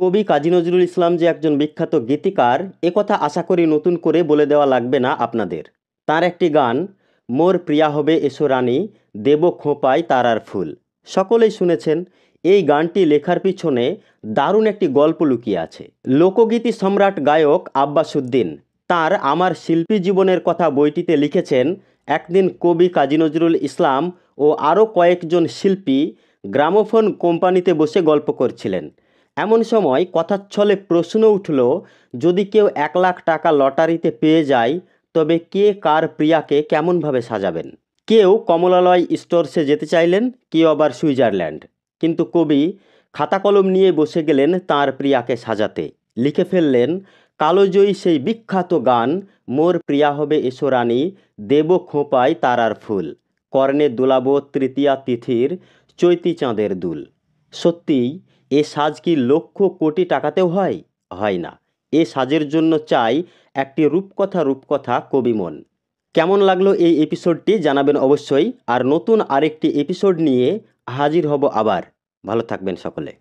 কবি কাজী নজরুল ইসলাম যে একজন বিখ্যাত গীতিকার একথা আশা করি নতুন করে বলে দেওয়া লাগবে না আপনাদের। তার একটি গান, মোর প্রিয়া হবে এসো রানী, দেব খোঁপায় তারার ফুল, সকলেই শুনেছেন। এই গানটি লেখার পিছনে দারুণ একটি গল্প লুকিয়ে আছে। লোকগীতি সম্রাট গায়ক আব্বাস উদ্দিন তাঁর আমার শিল্পী জীবনের কথা বইটিতে লিখেছেন, একদিন কবি কাজী নজরুল ইসলাম ও আরও কয়েকজন শিল্পী গ্রামোফোন কোম্পানিতে বসে গল্প করছিলেন। এমন সময় কথাচ্ছলে প্রশ্ন উঠল, যদি কেউ 1,00,000 টাকা লটারিতে পেয়ে যায় তবে কে কার প্রিয়াকে কেমনভাবে সাজাবেন? কেউ কমলালয় স্টোরসে যেতে চাইলেন, কেউ আবার সুইজারল্যান্ড। কিন্তু কবি খাতা কলম নিয়ে বসে গেলেন তাঁর প্রিয়াকে সাজাতে। লিখে ফেললেন কালোজয়ী সেই বিখ্যাত গান, মোর প্রিয়া হবে এসো রানী, দেব খোঁপায় তারার ফুল, কর্ণে দোলাব তৃতীয়া তিথির চৈতি চাঁদের দুল। সত্যিই এ সাজ কি লক্ষ কোটি টাকাতেও হয়? হয় না। এ সাজের জন্য চাই একটি রূপকথা কবি মন। কেমন লাগলো এই এপিসোডটি জানাবেন অবশ্যই। আর নতুন আরেকটি এপিসোড নিয়ে হাজির হব আবার। ভালো থাকবেন সকলে।